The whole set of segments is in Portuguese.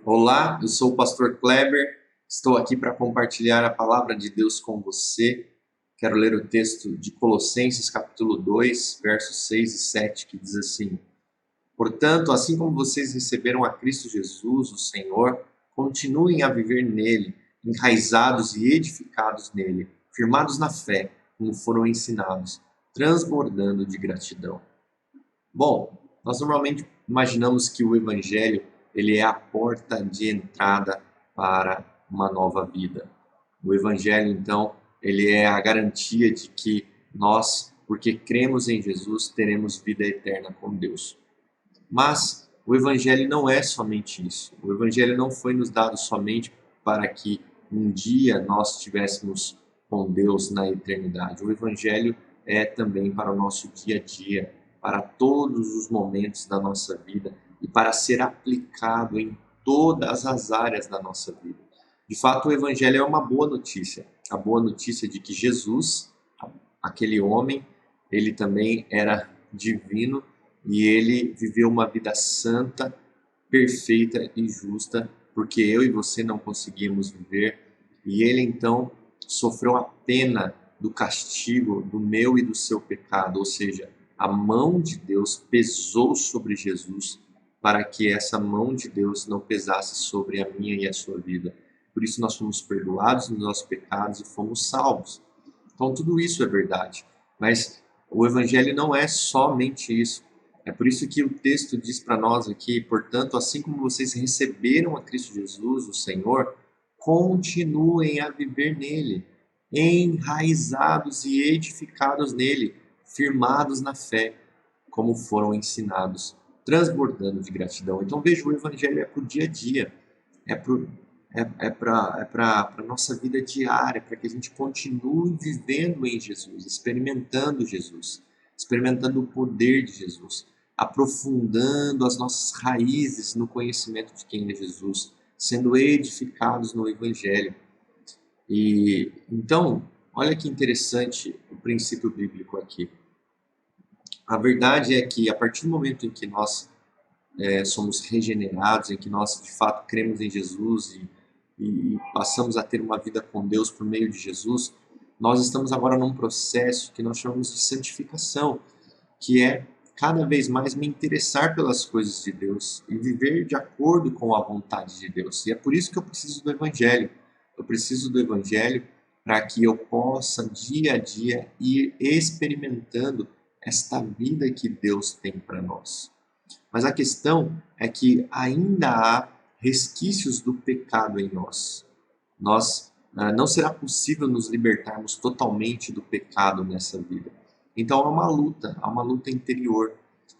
Olá, eu sou o pastor Kleber, estou aqui para compartilhar a palavra de Deus com você. Quero ler o texto de Colossenses capítulo 2, versos 6 e 7, que diz assim: Portanto, assim como vocês receberam a Cristo Jesus, o Senhor, continuem a viver nele, enraizados e edificados nele, firmados na fé, como foram ensinados, transbordando de gratidão. Bom, nós normalmente imaginamos que o Evangelho ele é a porta de entrada para uma nova vida. O Evangelho, então, ele é a garantia de que nós, porque cremos em Jesus, teremos vida eterna com Deus. Mas o Evangelho não é somente isso. O Evangelho não foi nos dado somente para que um dia nós estivéssemos com Deus na eternidade. O Evangelho é também para o nosso dia a dia, para todos os momentos da nossa vida e para ser aplicado em todas as áreas da nossa vida. De fato, o Evangelho é uma boa notícia. A boa notícia de que Jesus, aquele homem, ele também era divino e ele viveu uma vida santa, perfeita e justa, porque eu e você não conseguimos viver. E ele então sofreu a pena do castigo do meu e do seu pecado, ou seja, a mão de Deus pesou sobre Jesus para que essa mão de Deus não pesasse sobre a minha e a sua vida. Por isso nós fomos perdoados nos nossos pecados e fomos salvos. Então tudo isso é verdade, mas o evangelho não é somente isso. É por isso que o texto diz para nós aqui, portanto, assim como vocês receberam a Cristo Jesus, o Senhor, continuem a viver nele, enraizados e edificados nele, firmados na fé, como foram ensinados, transbordando de gratidão. Então veja, o evangelho é para o dia a dia, é para a nossa vida diária, para que a gente continue vivendo em Jesus, experimentando o poder de Jesus, aprofundando as nossas raízes no conhecimento de quem é Jesus, sendo edificados no Evangelho. E então, olha que interessante o princípio bíblico aqui. A verdade é que a partir do momento em que nós somos regenerados, em que nós de fato cremos em Jesus e passamos a ter uma vida com Deus por meio de Jesus, nós estamos agora num processo que nós chamamos de santificação, que é cada vez mais me interessar pelas coisas de Deus e viver de acordo com a vontade de Deus. E é por isso que eu preciso do Evangelho. Eu preciso do Evangelho para que eu possa dia a dia ir experimentando esta vida que Deus tem para nós. Mas a questão é que ainda há resquícios do pecado em nós. Não será possível nos libertarmos totalmente do pecado nessa vida. Então há uma luta interior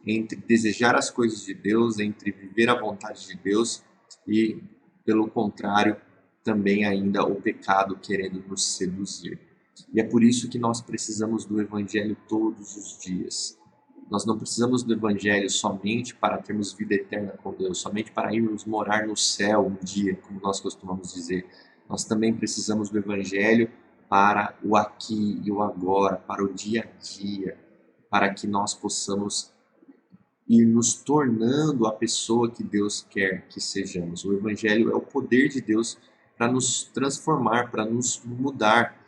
entre desejar as coisas de Deus, entre viver a vontade de Deus e, pelo contrário, também ainda o pecado querendo nos seduzir. E é por isso que nós precisamos do Evangelho todos os dias. Nós não precisamos do Evangelho somente para termos vida eterna com Deus, somente para irmos morar no céu um dia, como nós costumamos dizer. Nós também precisamos do Evangelho para o aqui e o agora, para o dia a dia, para que nós possamos ir nos tornando a pessoa que Deus quer que sejamos. O Evangelho é o poder de Deus para nos transformar, para nos mudar.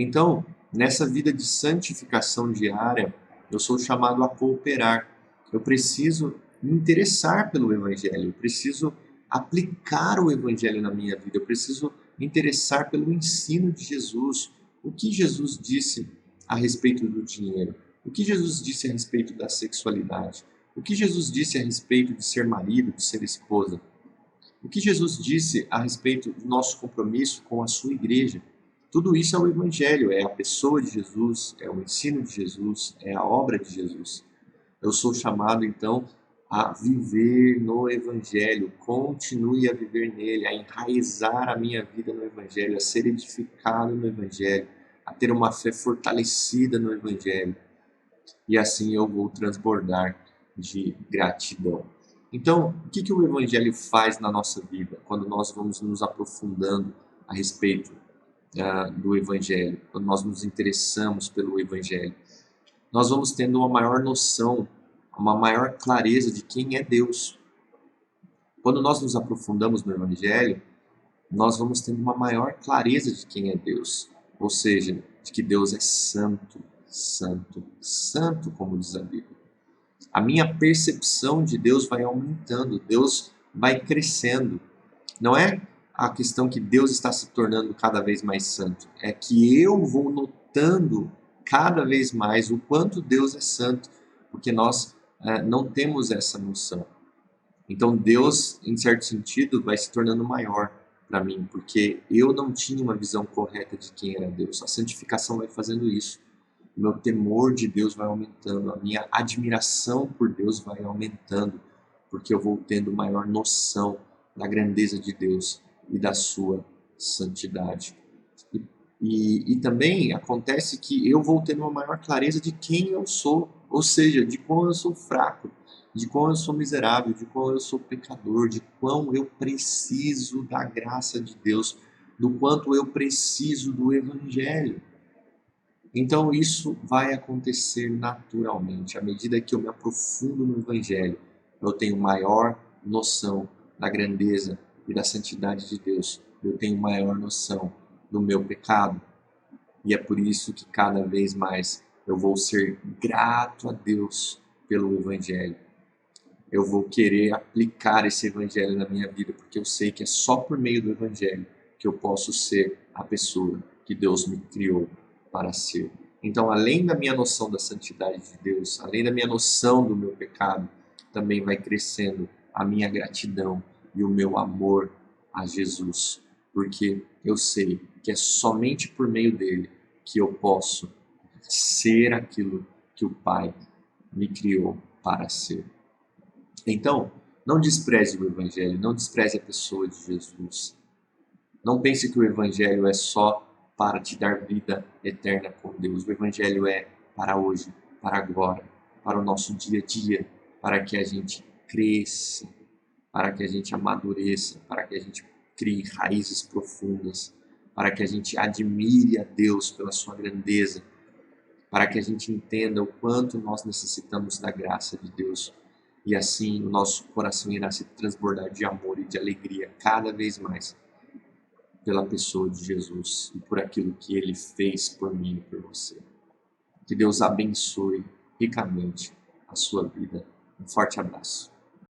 Então, nessa vida de santificação diária, eu sou chamado a cooperar. Eu preciso me interessar pelo Evangelho, eu preciso aplicar o Evangelho na minha vida, eu preciso me interessar pelo ensino de Jesus. O que Jesus disse a respeito do dinheiro? O que Jesus disse a respeito da sexualidade? O que Jesus disse a respeito de ser marido, de ser esposa? O que Jesus disse a respeito do nosso compromisso com a sua igreja? Tudo isso é o Evangelho, é a pessoa de Jesus, é o ensino de Jesus, é a obra de Jesus. Eu sou chamado, então, a viver no Evangelho, continue a viver nele, a enraizar a minha vida no Evangelho, a ser edificado no Evangelho, a ter uma fé fortalecida no Evangelho. E assim eu vou transbordar de gratidão. Então, o que o Evangelho faz na nossa vida quando nós vamos nos aprofundando a respeito do Evangelho, quando nós nos interessamos pelo Evangelho? Nós vamos tendo uma maior noção, uma maior clareza de quem é Deus. Quando nós nos aprofundamos no Evangelho, nós vamos tendo uma maior clareza de quem é Deus, ou seja, de que Deus é santo, santo, santo, como diz a Bíblia. A minha percepção de Deus vai aumentando, Deus vai crescendo. Não é a questão que Deus está se tornando cada vez mais santo, é que eu vou notando cada vez mais o quanto Deus é santo, porque nós não temos essa noção. Então Deus, em certo sentido, vai se tornando maior para mim, porque eu não tinha uma visão correta de quem era Deus. A santificação vai fazendo isso. O meu temor de Deus vai aumentando, a minha admiração por Deus vai aumentando, porque eu vou tendo maior noção da grandeza de Deus e da sua santidade. E também acontece que eu vou tendo uma maior clareza de quem eu sou, ou seja, de quão eu sou fraco, de quão eu sou miserável, de quão eu sou pecador, de quão eu preciso da graça de Deus, do quanto eu preciso do Evangelho. Então isso vai acontecer naturalmente. À medida que eu me aprofundo no Evangelho, eu tenho maior noção da grandeza e da santidade de Deus. Eu tenho maior noção do meu pecado. E é por isso que cada vez mais eu vou ser grato a Deus pelo Evangelho. Eu vou querer aplicar esse Evangelho na minha vida, porque eu sei que é só por meio do Evangelho que eu posso ser a pessoa que Deus me criou para ser. Então, além da minha noção da santidade de Deus, além da minha noção do meu pecado, também vai crescendo a minha gratidão e o meu amor a Jesus, porque eu sei que é somente por meio dele que eu posso ser aquilo que o Pai me criou para ser. Então, não despreze o Evangelho, não despreze a pessoa de Jesus. Não pense que o Evangelho é só para te dar vida eterna com Deus. O Evangelho é para hoje, para agora, para o nosso dia a dia, para que a gente cresça, para que a gente amadureça, para que a gente crie raízes profundas, para que a gente admire a Deus pela sua grandeza, para que a gente entenda o quanto nós necessitamos da graça de Deus. E assim o nosso coração irá se transbordar de amor e de alegria cada vez mais pela pessoa de Jesus e por aquilo que ele fez por mim e por você. Que Deus abençoe ricamente a sua vida. Um forte abraço.